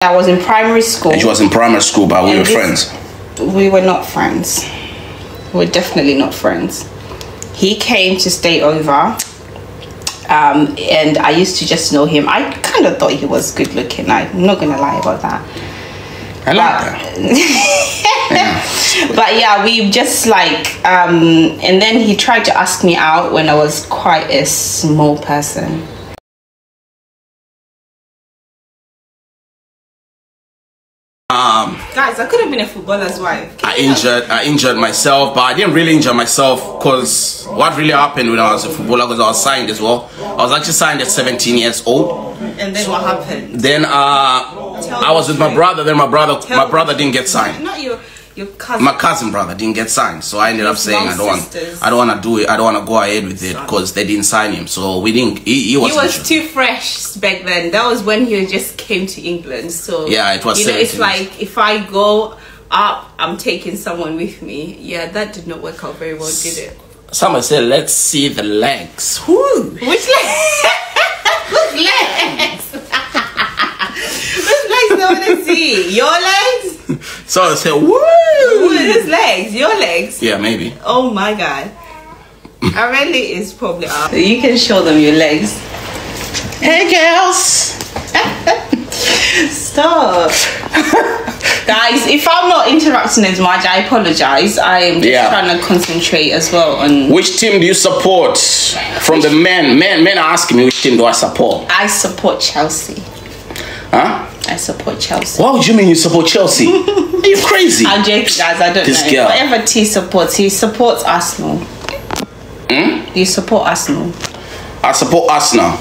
I was in primary school. And she was in primary school, but we were friends. We were not friends. We were definitely not friends. He came to stay over. And I used to just know him. I kind of thought he was good looking. I'm not gonna lie about that. I like that. Yeah. But yeah, we just like and then he tried to ask me out when I was quite a small person. Guys, I could have been a footballer's wife. I injured myself, but I didn't really injure myself because what really happened when I was a footballer, because I was signed as well. I was actually signed at 17 years old. And then what happened? Then I was with my brother. Then my brother didn't get signed. Not your cousin. My cousin brother didn't get signed, so I ended up saying I don't want to do it. I don't want to go ahead with it because they didn't sign him. So we didn't. He was too fresh back then. That was when he just came to England. So yeah, it was. You know, it's like if I go up, I'm taking someone with me. Yeah, that did not work out very well, did it? Somebody said, "Let's see the legs." Who? Which legs? Which legs? Which legs do I want to see? Your legs? So I said, "Woo!" His legs? Your legs? Yeah, maybe. Oh my God. Aurelie is probably up. You can show them your legs. Hey, girls. Stop. Guys, if I'm not interacting as much, I apologize. I am just trying to concentrate as well on... Which team do you support? From the men. Men are asking me which team do I support. I support Chelsea. Huh? I support Chelsea. What would you mean you support Chelsea? Are you crazy? I'm joking, guys. I don't know. Girl. Whatever T supports, he supports Arsenal. You support Arsenal? I support Arsenal.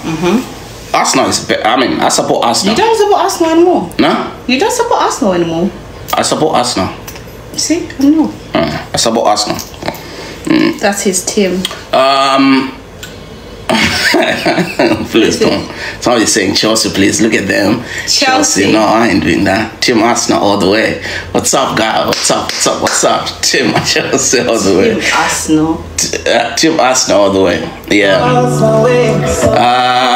Arsenal is better. I mean, I support Arsenal. You don't support Arsenal anymore? No? You don't support Arsenal anymore? I support Arsenal. See? I know. I support Arsenal. That's his team. Please don't. Somebody's saying Chelsea, please look at them. Chelsea. No, I ain't doing that. Team Arsenal all the way. What's up, guy? What's up? Team Chelsea all the way. Team Arsenal. Team Arsenal all the way. Yeah.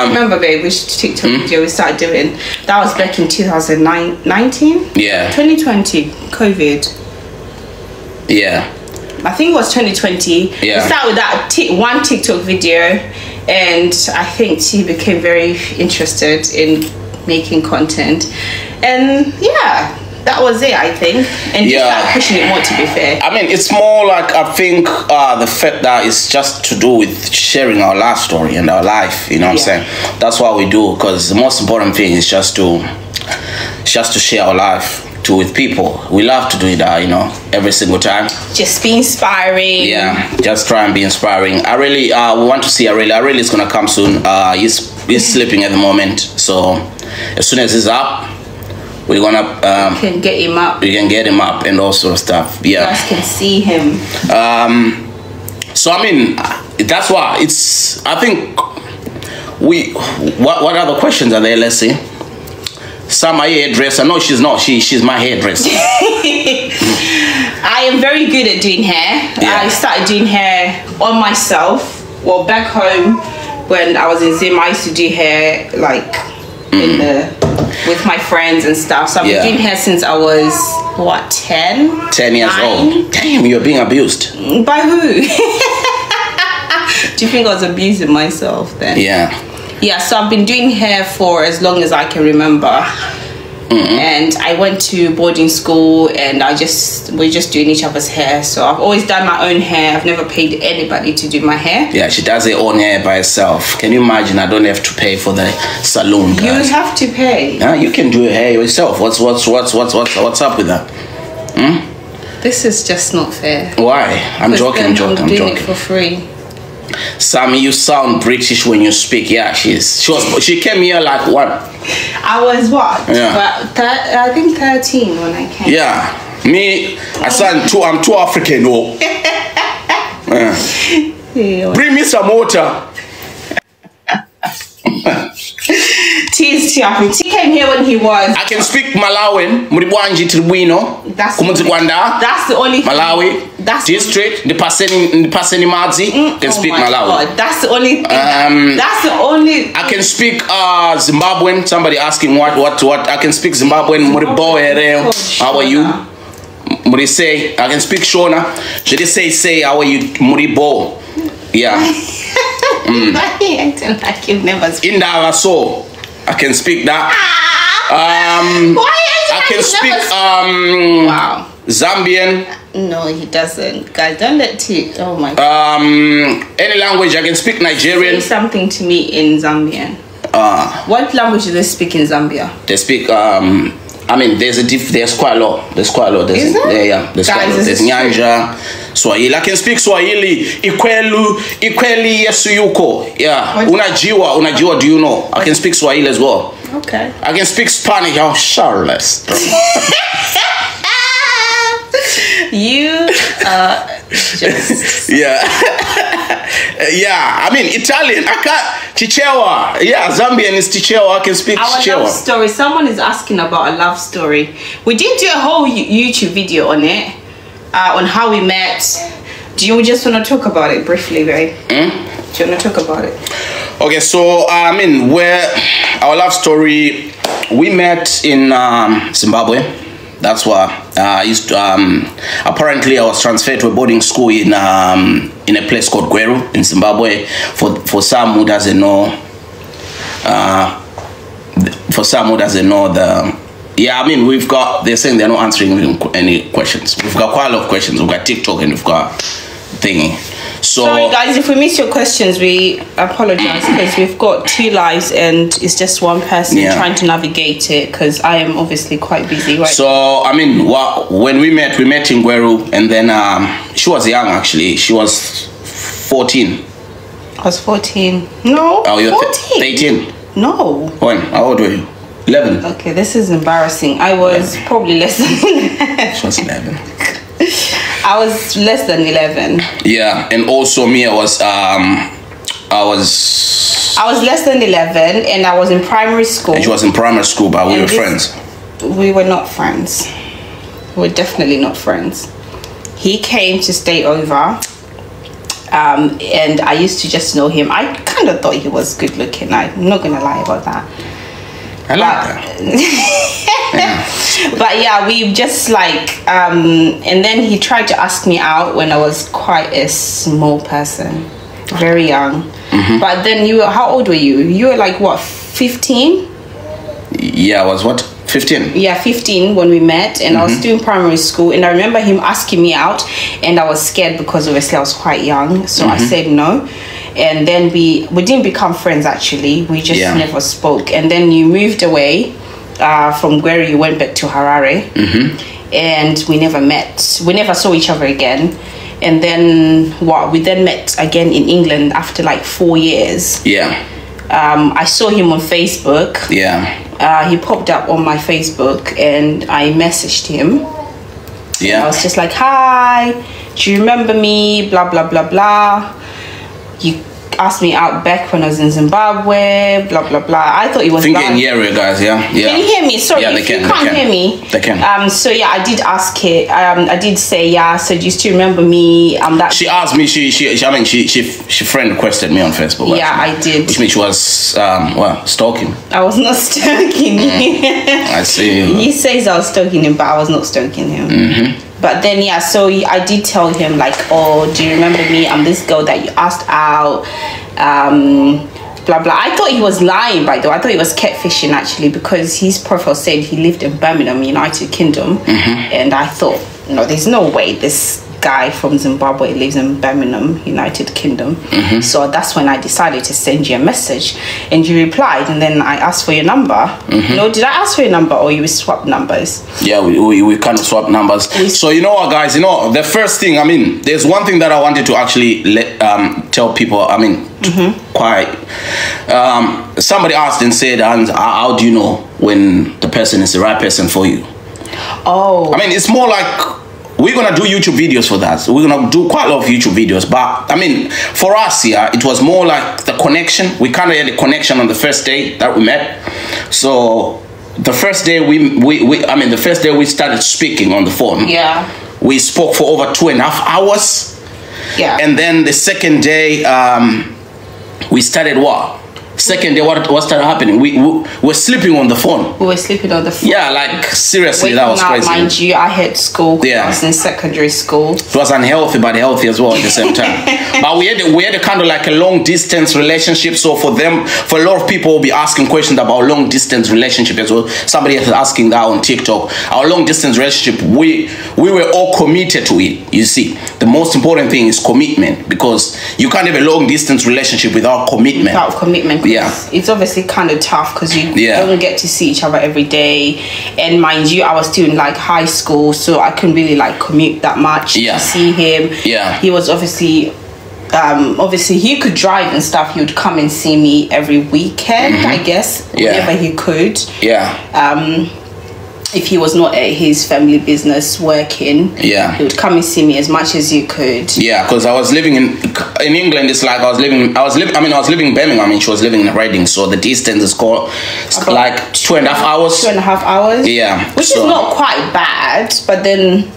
Remember, babe, which TikTok video we started doing? That was back in 2019. Yeah. 2020, COVID. Yeah. I think it was 2020. Yeah. We started with that one TikTok video, and I think she became very interested in making content, and yeah, that was it, I think. And you started pushing it more, to be fair. I mean, it's more like, I think the fact that it's just to do with sharing our life story and our life, you know what I'm saying? That's what we do, because the most important thing is just to share our life with people. We love to do that, you know, every single time. Just be inspiring. Yeah, just try and be inspiring. I really we want to see Aurelie. Aurelie is gonna come soon. He's sleeping at the moment, so as soon as he's up, we're gonna can get him up. We can get him up and all sort of stuff. Yeah, you guys can see him. So I mean, that's why it's. I think what other questions are there? Let's see. Some my hairdresser. No, she's not. She's my hairdresser. I am very good at doing hair. Yeah. I started doing hair on myself. Well, back home when I was in Zim, I used to do hair like with my friends and stuff. So I've been doing hair since I was 10 years old. Damn, you're being abused. By who? Do you think I was abusing myself then? Yeah, so I've been doing hair for as long as I can remember. And I went to boarding school, and we're just doing each other's hair. So I've always done my own hair. I've never paid anybody to do my hair. Yeah, she does her own hair by herself. Can you imagine? I don't have to pay for the salon, guys. You have to pay. You can do your hair yourself. What's up with that? This is just not fair. Why? I'm joking. I'm doing it for free. Sammy, you sound British when you speak. Yeah, she came here like what? I was what? Yeah. I think 13 when I came. Yeah. Me, I'm too African. Oh. Bring me some water. T came here when he was. I can speak Malawian. Muribwanji Tribuino. That's the only. Malawi. That's district. The Paseni Madzi can speak Malawi. God, that's the only thing. That's the only. I can speak Zimbabwean. Somebody asking what? I can speak Zimbabwean. Muribo Ere. How are you? Muri say. I can speak Shona. Should they say how are you? Muribo. Yeah. Acting like you've never spoken. Indawa so. I can speak that. I can speak wow. Zambian. No, he doesn't. Guys, don't let T. Oh my God. Any language. I can speak Nigerian. Say something to me in Zambian. What language do they speak in Zambia? They speak. I mean, there's quite a lot. There's quite a lot. Is there? Yeah. There's Nyanja, Swahili. I can speak Swahili. Ikweli Yesuyuko. Yeah. Unajiwa. Do you know? I can speak Swahili as well. Okay. I can speak Spanish. Oh, Charles. You just. Yeah. Yeah. I mean, Italian. I can't. Chichewa. Yeah, Zambian is Chichewa. I can speak Chichewa. Our love story. Someone is asking about a love story. We did do a whole YouTube video on it, on how we met. Do you just want to talk about it briefly, babe? Do you want to talk about it? Okay, so I mean, our love story, we met in Zimbabwe. That's why I used to. Apparently, I was transferred to a boarding school in a place called Gweru in Zimbabwe. For some who doesn't know, yeah, I mean, they're saying they're not answering any questions. We've got quite a lot of questions. We've got TikTok and we've got thingy. So, sorry guys, if we miss your questions, we apologize because we've got 2 lives and it's just one person trying to navigate it because I am obviously quite busy right now. I mean, when we met in Gweru, and then she was young actually. She was 14. I was 14. No. Oh, you're 18? No. When? How old were you? 11. Okay, this is embarrassing. I was probably less than 11. She was 11. I was less than 11. Yeah, and also me, I was less than 11, and I was in primary school. And she was in primary school, but we were friends. We were not friends. We were definitely not friends. He came to stay over, and I used to just know him. I kind of thought he was good looking. I'm not gonna lie about that. I like that. But yeah, we just like and then he tried to ask me out when I was quite a small person, very young. But then how old were you? You were like what, 15? Yeah, I was what, 15? Yeah, 15 when we met, and I was still in primary school, and I remember him asking me out, and I was scared because obviously I was quite young, so I said no. And then we didn't become friends actually. We just never spoke. And then you moved away from Gweru. You went back to Harare, and we never met. We never saw each other again. And then we then met again in England after like 4 years. Yeah. I saw him on Facebook. Yeah. He popped up on my Facebook, and I messaged him. Yeah. And I was just like, "Hi, do you remember me? Blah blah blah blah." You asked me out back when I was in Zimbabwe, blah blah blah. I thought it was. Thinking guys, yeah. Can you hear me? Sorry, if you can't hear me. They can. So yeah, I did ask her. I did say yeah. So do you still remember me? That. She asked me. She friend requested me on Facebook. Yeah, actually, I did. Which means she was stalking. I was not stalking him. I see. He says I was stalking him, but I was not stalking him. But then yeah, so I did tell him like, oh, do you remember me? I'm this girl that you asked out. Blah blah. I thought he was lying, by the way. I thought he was catfishing actually, because his profile said he lived in Birmingham, United Kingdom, and I thought, no, there's no way this guy from Zimbabwe lives in Birmingham, United Kingdom. So that's when I decided to send you a message, and you replied, and then I asked for your number. No, did I ask for your number, or you swapped numbers? Yeah, we kind of swapped numbers. So you know what, guys, the first thing, I mean, there's one thing that I wanted to actually tell people. I mean, somebody asked and said, how do you know when the person is the right person for you? Oh, I mean, it's more like we're gonna do YouTube videos for that. So we're gonna do quite a lot of YouTube videos. But I mean, for us, yeah, it was more like the connection. We kind of had a connection on the first day that we met. So the first day the first day we started speaking on the phone. Yeah. We spoke for over 2.5 hours. Yeah. And then the second day, we started what? Second day, what started happening? We were sleeping on the phone. We were sleeping on the phone. Yeah, like seriously, Waking that was up, crazy. Mind you, I had school. Yeah. I was in secondary school. It was unhealthy, but healthy as well at the same time. But we had a kind of like a long distance relationship. So for a lot of people will be asking questions about long distance relationship as well. Somebody is asking that on TikTok. Our long distance relationship, we were all committed to it. You see, the most important thing is commitment, because you can't have a long distance relationship without commitment. Without commitment. Yeah. It's obviously kind of tough because you Yeah. don't get to see each other every day. And mind you, I was still in like high school, so I couldn't really like commute that much Yeah. to see him. Yeah. He was obviously he could drive and stuff. He would come and see me every weekend, I guess, whenever he could. Yeah. If he was not at his family business working, Yeah. he would come and see me as much as he could. Yeah, because I was living in England. It's like I was living in Birmingham, and she was living in Reading, so the distance is like 2.5 hours. 2.5 hours. Yeah, which is not quite bad, but then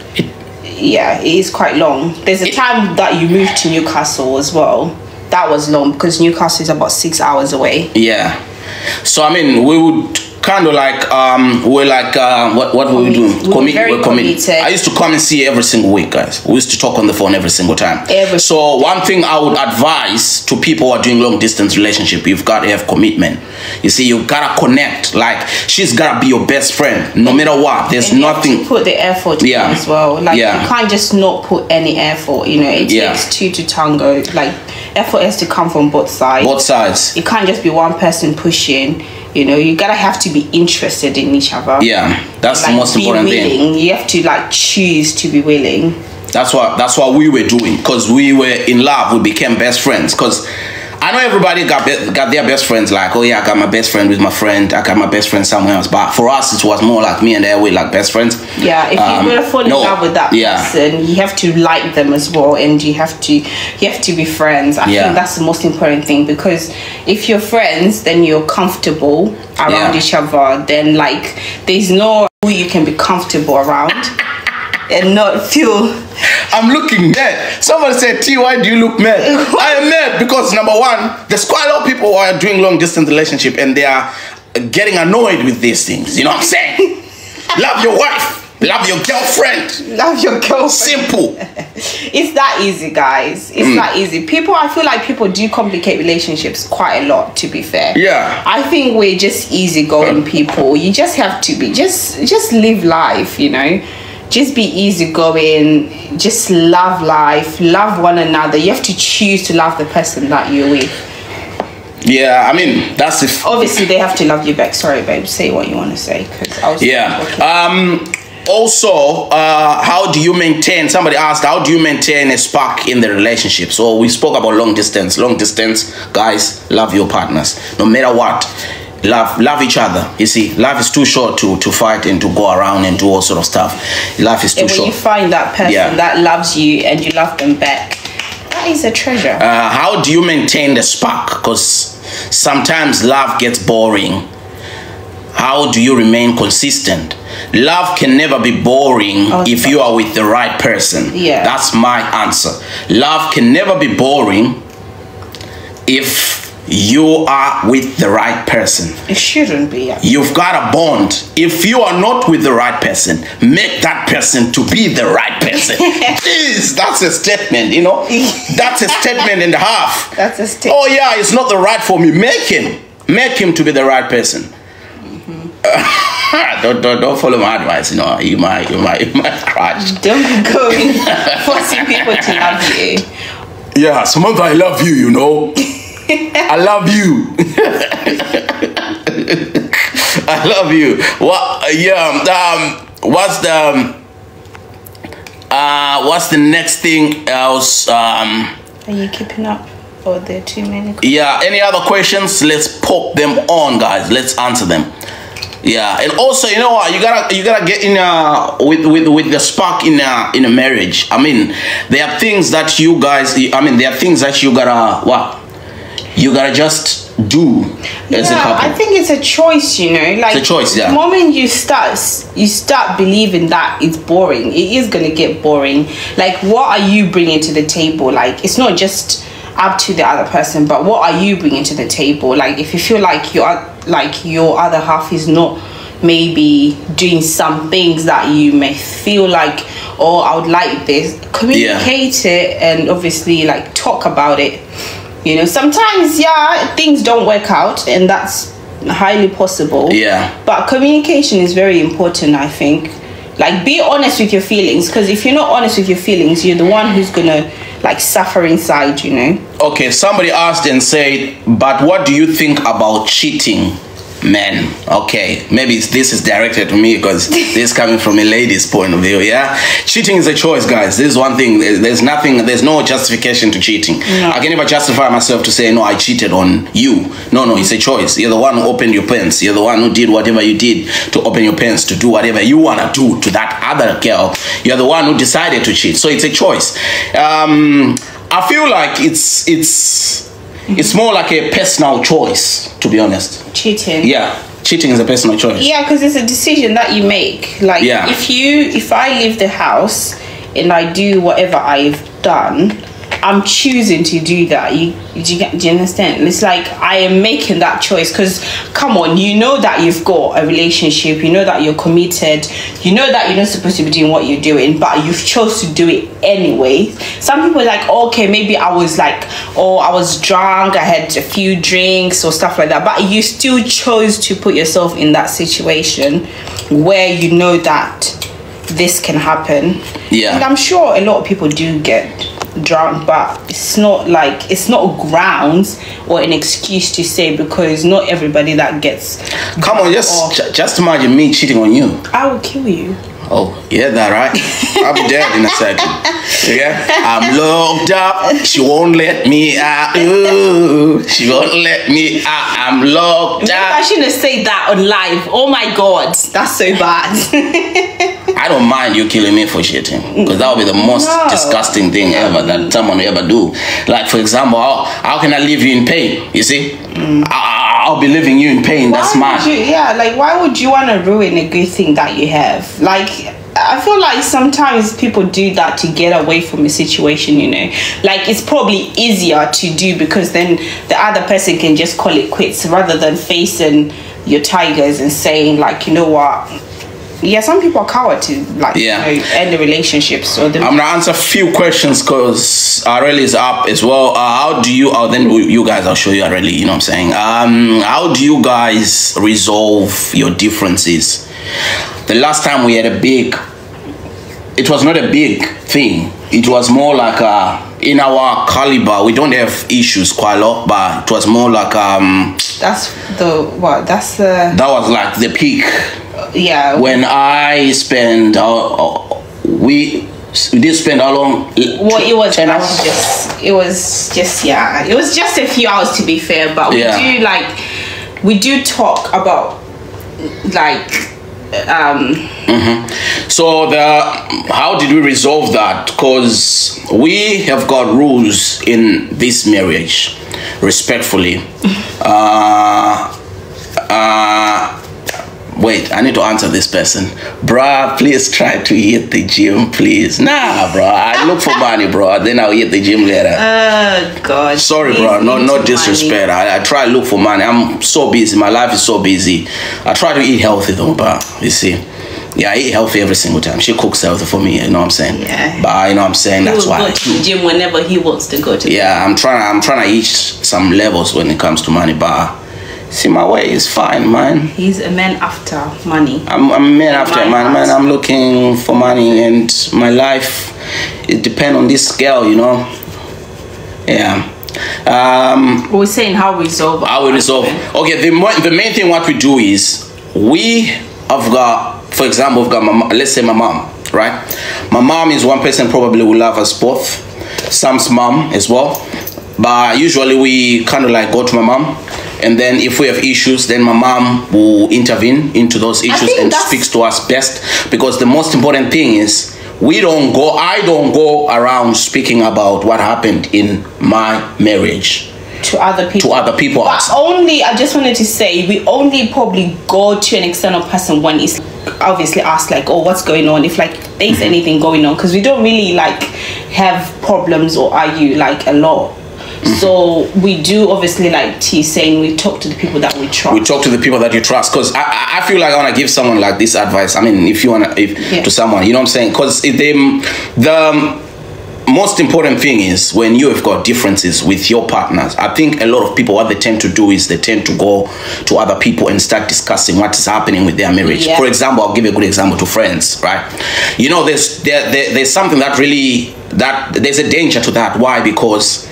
it is quite long. There's a time that you moved to Newcastle as well. That was long because Newcastle is about 6 hours away. Yeah, so I mean, we would kind of like what were we doing? We're committed. I used to come and see you every single week, guys. We used to talk on the phone every single time. So one thing I would advise to people who are doing long distance relationship, you've got to have commitment. You see, you gotta connect. Like, she's gotta be your best friend no matter what. There's nothing. You have to put the effort in as well. Like, you can't just not put any effort. You know, it takes two to tango. Like, effort has to come from both sides. Both sides. It can't just be one person pushing. You know, you gotta have to be interested in each other. Yeah, that's like, the most important thing. You have to like choose to be willing. That's what we were doing, because we were in love. We became best friends. Because I know everybody got their best friends. Like, oh yeah, I got my best friend with my friend. I got my best friend somewhere else. But for us, it was more like me and they were like best friends. Yeah, if you're gonna fall in love with that person, you have to like them as well, and you have to be friends. I think that's the most important thing, because if you're friends, then you're comfortable around each other. Then like there's no who you can be comfortable around and not feel. I'm looking mad. Somebody said, T, why do you look mad? I am mad because, number one, there's quite a lot of people who are doing long distance relationship and they are getting annoyed with these things. You know what I'm saying? Love your wife. Love your girlfriend. Love your girlfriend. Simple. It's that easy, guys. It's that easy. I feel like people do complicate relationships quite a lot, to be fair. Yeah. I think we're just easygoing people. You just have to be. Just live life, you know. Just be easygoing. Just love life. Love one another. You have to choose to love the person that you're with. Yeah, I mean, that's if... Obviously, they have to love you back. Sorry, babe. Say what you want to say. Also, how do you maintain... Somebody asked, how do you maintain a spark in the relationship? So we spoke about long distance. Long distance, guys, love your partners. No matter what. Love each other. You see, life is too short to fight and to go around and do all sort of stuff. Life is too short. When you find that person that loves you and you love them back, that is a treasure. How do you maintain the spark? Because sometimes love gets boring. How do you remain consistent? Love can never be boring if you are with the right person. Yeah. That's my answer. Love can never be boring if you are with the right person. It shouldn't be. You've got a bond. If you are not with the right person, make that person to be the right person. Please, that's a statement, you know. That's a statement and a half. That's a statement. Oh yeah, it's not the right for me. Make him to be the right person. Don't follow my advice. You know, you might crash. Don't be going forcing people to love you. Yeah, Samantha, I love you. You know. I love you. I love you. What? Yeah. What's the next thing else? Are you keeping up? Or there are too many questions? Yeah. Any other questions? Let's pop them on, guys. Let's answer them. Yeah, and also, you know what, you gotta get in with the spark in a marriage. I mean, there are things that you guys, I mean, there are things that you gotta just do as a couple. I think it's a choice, you know. Like, it's a choice, yeah. The moment you start believing that it's boring, it is gonna get boring. Like, what are you bringing to the table? Like, it's not just up to the other person, but what are you bringing to the table? Like, if you feel like your other half is not maybe doing some things that you may feel like, oh, I would like this, communicate it, and obviously like talk about it. You know, sometimes things don't work out, and that's highly possible. Yeah, but communication is very important, I think. Like, be honest with your feelings, because if you're not honest with your feelings, you're the one who's gonna like suffer inside, you know. Okay, somebody asked and said, but what do you think about cheating men? Okay, maybe this is directed to me because this is coming from a lady's point of view. Yeah, cheating is a choice, guys. This is one thing. There's no justification to cheating. No. I can never justify myself to say, no, I cheated on you. No, it's a choice. You're the one who opened your pants. You're the one who did whatever you did to open your pants, to do whatever you want to do to that other girl. You're the one who decided to cheat. So it's a choice. I feel like it's more like a personal choice, to be honest. Cheating. Yeah, cheating is a personal choice. Yeah, because it's a decision that you make. Like, if I leave the house and I do whatever I've done, I'm choosing to do that. Do you understand? It's like I am making that choice, because come on, you know that you've got a relationship, you know that you're committed, you know that you're not supposed to be doing what you're doing, but you've chose to do it anyway. Some people are like, okay, maybe I was drunk, I had a few drinks or stuff like that, but you still chose to put yourself in that situation where you know that this can happen. Yeah, and I'm sure a lot of people do get drunk, but it's not grounds or an excuse to say, because not everybody that gets come on, just imagine me cheating on you. I will kill you. Oh, yeah, that right? I'll be dead in a second. Yeah, I'm locked up. She won't let me out. Ooh, she won't let me out. I'm locked up. I shouldn't have said that on live. Oh my God, that's so bad. I don't mind you killing me for cheating, because that would be the most disgusting thing ever that someone will ever do. Like, for example, how can I leave you in pain? You see, I'll be leaving you in pain. That's mine. Like, why would you want to ruin a good thing that you have? Like, I feel like sometimes people do that to get away from a situation, you know. Like, it's probably easier to do, because then the other person can just call it quits, rather than facing your tigers and saying, like, you know what, yeah, some people are coward to end the relationships. I'm gonna answer a few questions because Areli is up as well. How do you? Then you guys, I'll show you Areli. You know what I'm saying? How do you guys resolve your differences? The last time we had it was not a big thing. It was more like in our caliber, we don't have issues quite a lot, but it was more like that was like the peak. Yeah. When I spent we did spend how long? Well, it was 10 hours. It was just a few hours, to be fair, but we do talk about like So how did we resolve that? Because we have got rules in this marriage, respectfully. Wait, I need to answer this person. Bruh, please try to hit the gym, please. Nah, bro. I look for money, bro. Then I'll hit the gym later. Oh, God. Sorry, bro. No disrespect. I try to look for money. I'm so busy. My life is so busy. I try to eat healthy, though, but you see. Yeah, I eat healthy every single time. She cooks healthy for me, you know what I'm saying? Yeah. But you know what I'm saying? That's why. He will go to the gym whenever he wants to go to. Yeah, I'm trying to reach some levels when it comes to money, but see, my way is fine, man. He's a man after money. I'm a man after money, man. I'm looking for money, and my life, it depends on this girl, you know? Yeah. We're saying how we resolve. How we resolve. Okay, the main thing what we do is, we have got, for example, we've got let's say my mom, right? My mom is one person probably will love us both. Sam's mom as well. But usually we kind of like go to my mom. And then if we have issues, then my mom will intervene into those issues and speaks to us best. Because the most important thing is, I don't go around speaking about what happened in my marriage to other people. But only, I just wanted to say, we only probably go to an external person when it's obviously asked, like, oh, what's going on, if like there's anything going on, because we don't really like have problems or argue like a lot. So we do, obviously, like T saying, we talk to the people that we trust. We talk to the people that you trust, because I feel like I want to give someone like this advice. I mean, if you want to someone, you know what I'm saying? Because the most important thing is when you have got differences with your partners, I think a lot of people, what they tend to do is they tend to go to other people and start discussing what is happening with their marriage. For example, I'll give you a good example to friends, right? You know, there's something that really, there's a danger to that. Why? Because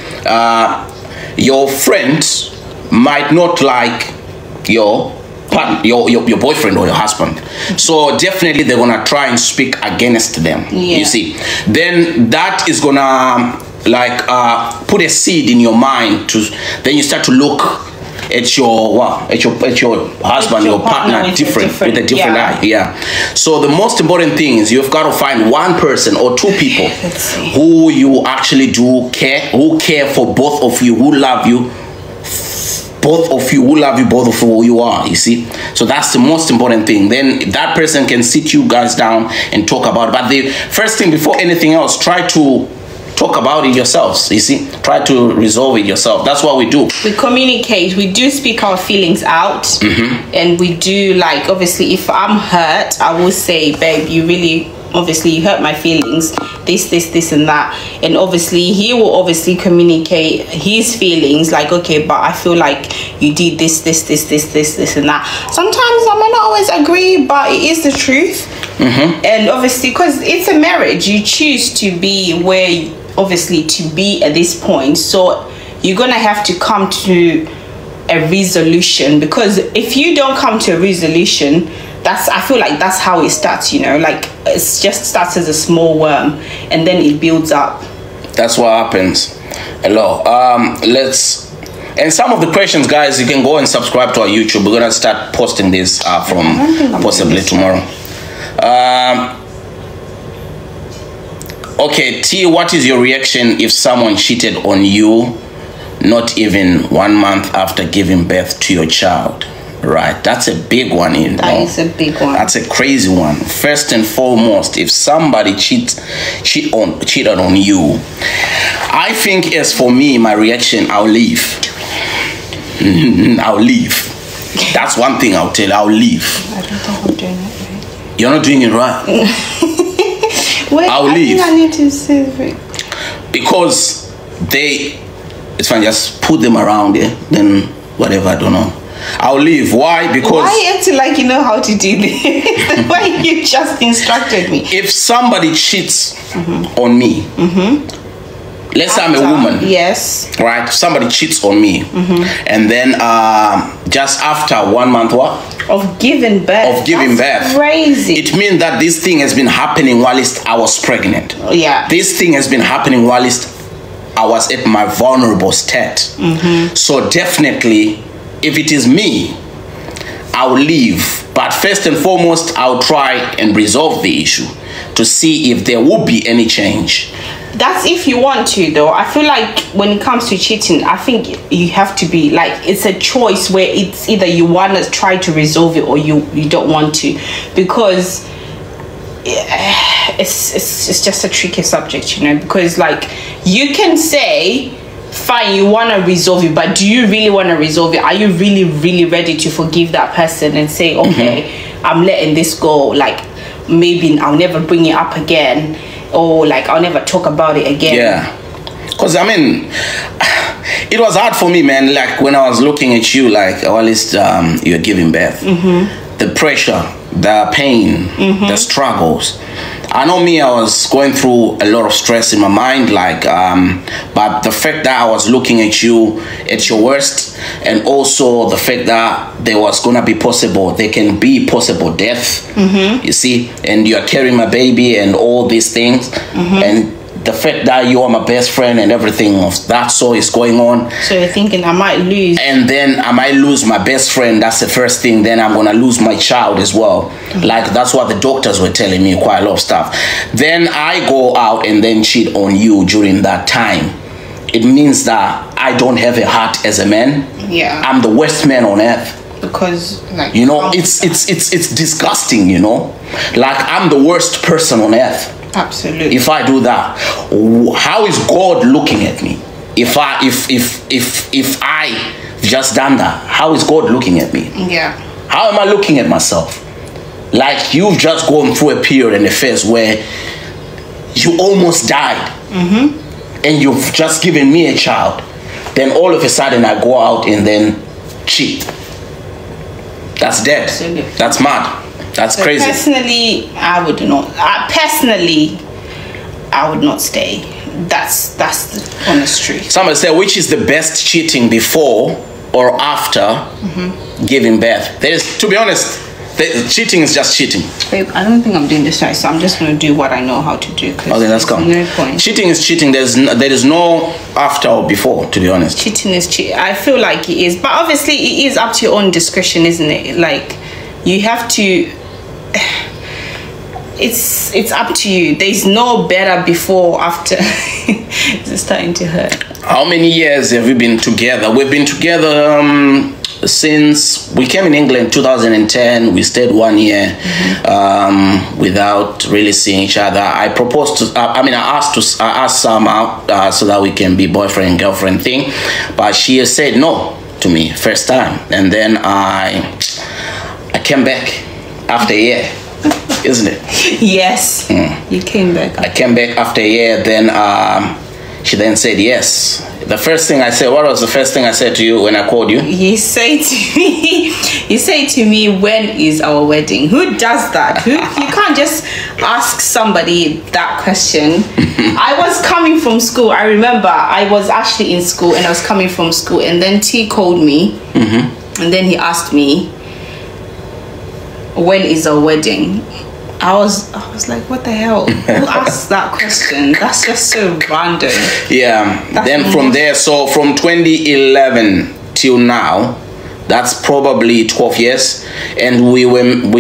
your friends might not like your boyfriend or your husband, so definitely they're gonna try and speak against them. You see, then that is gonna like put a seed in your mind to then you start to look at your husband, your partner with a different eye. So the most important thing is you've got to find one person or two people who you actually do care, who care for both of you, who love you, both of who you are, you see. So that's the most important thing. Then that person can sit you guys down and talk about it. But the first thing, before anything else, try to talk about it yourselves, you see. Try to resolve it yourself. That's what we do. We communicate. We do speak our feelings out. And we do, like, obviously, if I'm hurt, I will say, babe, you hurt my feelings, this and that. And obviously he will obviously communicate his feelings, like, okay, but I feel like you did this and that. Sometimes I might not always agree, but it is the truth. And obviously, because it's a marriage, you choose to be where, obviously, to be at this point, so you're gonna have to come to a resolution. Because if you don't come to a resolution, I feel like that's how it starts, you know, like it just starts as a small worm and then it builds up. That's what happens a lot. And some of the questions, guys, you can go and subscribe to our YouTube. We're gonna start posting this from possibly tomorrow. Okay, T, what is your reaction if someone cheated on you not even 1 month after giving birth to your child? Right, that's a big one. That is a big one. That's a crazy one. First and foremost, if somebody cheated on you, I think, as for me, my reaction, I'll leave. I'll leave. That's one thing I'll tell. I'll leave. I don't think I'm doing it right. You're not doing it right. Wait, I'll leave. I need to say it. Because it's fine. Just put them around there. Then whatever. I don't know. I'll leave. Why? Because why acting like you know how to do this? Why you just instructed me? If somebody cheats on me, let's say I'm a woman. Yes. Right. Somebody cheats on me, and then just after 1 month, of giving birth. That's crazy. It means that this thing has been happening whilst I was pregnant. Yeah. This thing has been happening whilst I was at my vulnerable state. So definitely, if it is me, I'll leave. But first and foremost, I'll try and resolve the issue to see if there will be any change. That's if you want to, though. I feel like when it comes to cheating, I think you have to be like, it's a choice where it's either you want to try to resolve it or you don't want to, because it's just a tricky subject, you know, because like you can say, fine, you want to resolve it, but do you really want to resolve it? Are you really ready to forgive that person and say, okay, I'm letting this go, like maybe I'll never bring it up again, or like I'll never talk about it again? Yeah, because I mean, it was hard for me, man. Like when I was looking at you, like, or at least you're giving birth, the pressure, the pain, the struggles. I know me, I was going through a lot of stress in my mind, like, but the fact that I was looking at you at your worst, and also the fact that there was gonna be there can be possible death, you see, and you're carrying my baby and all these things, and the fact that you are my best friend and everything of that sort is going on. So you're thinking I might lose. And then I might lose my best friend. That's the first thing. Then I'm going to lose my child as well. Like, that's what the doctors were telling me, quite a lot of stuff. Then I go out and then cheat on you during that time. It means that I don't have a heart as a man. Yeah. I'm the worst man on earth. Because, like, you know, it's disgusting, you know. Like, I'm the worst person on earth. Absolutely. If I do that, how is God looking at me? If I just done that, how is God looking at me? Yeah. How am I looking at myself? Like, you've just gone through a period in the phase where you almost died. And you've just given me a child. Then all of a sudden I go out and then cheat. That's dead. Absolutely. That's mad. That's crazy. Personally, I would not. I would not stay. That's the honest truth. Somebody said, which is the best cheating, before or after giving birth? There is, to be honest, cheating is just cheating. Babe, I don't think I'm doing this right, so I'm just going to do what I know how to do. Okay, let's go. No point. Cheating is cheating. There is no after or before, to be honest. Cheating is cheating. I feel like it is, but obviously it is up to your own discretion, isn't it? Like, you have to. It's up to you. There's no better before, after. It's starting to hurt. How many years have we been together? We've been together since we came in England 2010. We stayed 1 year without really seeing each other. I proposed to, I asked Sam out so that we can be boyfriend and girlfriend thing, but she has said no to me first time, and then I came back after a year, isn't it? Yes. You came back. I came back after a year. Then she then said yes. The first thing I said, what was the first thing I said to you when I called you? You say to me, when is our wedding? Who does that? You can't just ask somebody that question. I was coming from school. I remember I was actually in school and I was coming from school, and then T called me and then he asked me, when is our wedding? I was like, what the hell? Who asked that question? That's just so random. Yeah. Then from there, so from 2011 till now, that's probably 12 years, and we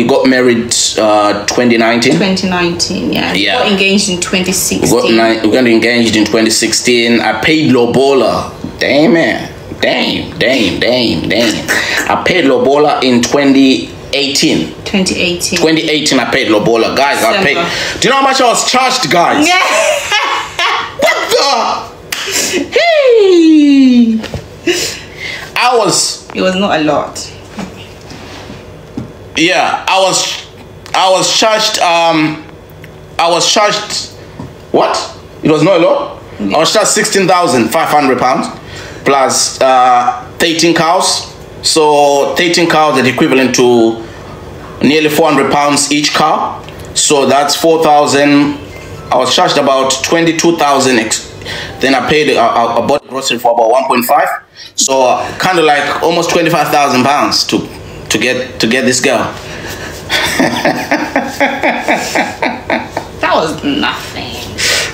got married 2019. 2019, yeah. Yeah. We got engaged in 2016. We got engaged in 2016. I paid Lobola. Damn man. Damn. I paid Lobola in 2018. 2018 I paid Lobola. Guys, December. I paid. Do you know how much I was charged, guys? Yeah. What the? Hey. It was not a lot. Yeah, I was charged what? It was not a lot? Yeah. I was charged £16,500 plus 13 cows. So 13 cows is equivalent to nearly £400 each cow. So that's 4,000. I was charged about 22,000. Then I paid. I bought grocery for about 1.5. So kind of like almost £25,000 to get this girl. That was nothing.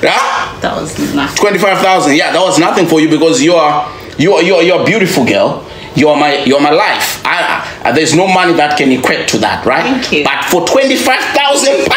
Yeah? That was nothing. 25,000. Yeah, that was nothing for you because you're a beautiful girl. You're my life. There's no money that can equate to that, right? Thank you. But for £25,000,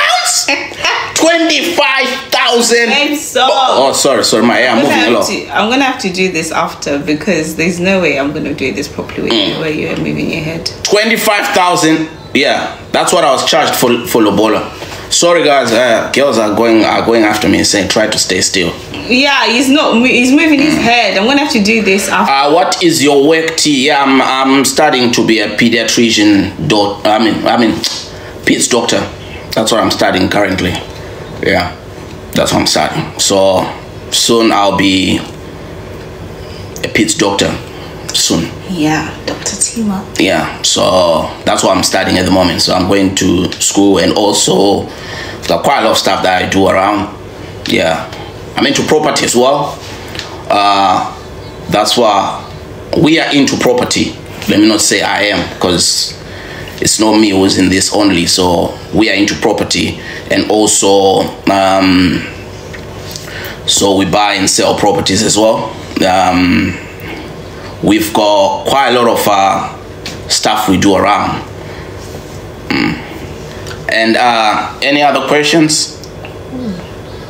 25,000. I'm sorry. Oh, sorry. I'm moving along. I'm gonna have to do this after, because there's no way I'm gonna do this properly where you're moving your head. 25,000. Yeah, that's what I was charged for Lobola. Sorry guys, girls are going after me and saying try to stay still. Yeah, he's moving his head. I'm gonna have to do this after. What is your work, T? Yeah, I'm studying to be a pediatrician. Peds doctor. That's what I'm studying currently. Yeah, that's what I'm studying. So soon I'll be a peds doctor. Soon. Yeah, Dr. Tima. Yeah, so that's what I'm studying at the moment. So I'm going to school, and also there's quite a lot of stuff that I do around. Yeah, I'm into property as well. That's why we are into property. Let me not say I am, because it's not me who's in this only. So we are into property, and also So we buy and sell properties as well. We've got quite a lot of stuff we do around. And any other questions?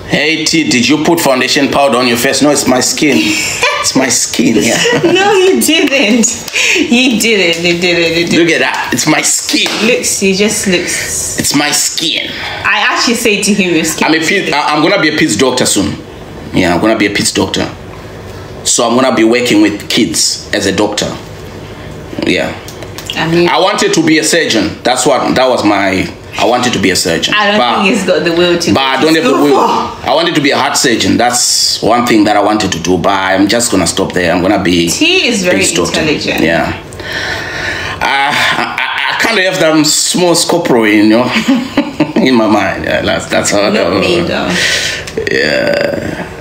Hey T, did you put foundation powder on your face? No, it's my skin. It's my skin. Yeah. No, you didn't. You didn't. You didn't. Look at that. It's my skin. Looks. He just looks. It's my skin. I actually say to him, your skin. I'm gonna be a kids doctor soon. Yeah, I'm gonna be a kids doctor. So I'm gonna be working with kids as a doctor. Yeah. I wanted to be a surgeon. I wanted to be a surgeon. I don't think he's got the will to. But I don't have the will. I wanted to be a heart surgeon. That's one thing that I wanted to do. But I'm just gonna stop there. I'm gonna be. He is very intelligent. Yeah. I kind of have that small scorpio, you know, in my mind. Yeah, that's how. Not me though. Yeah.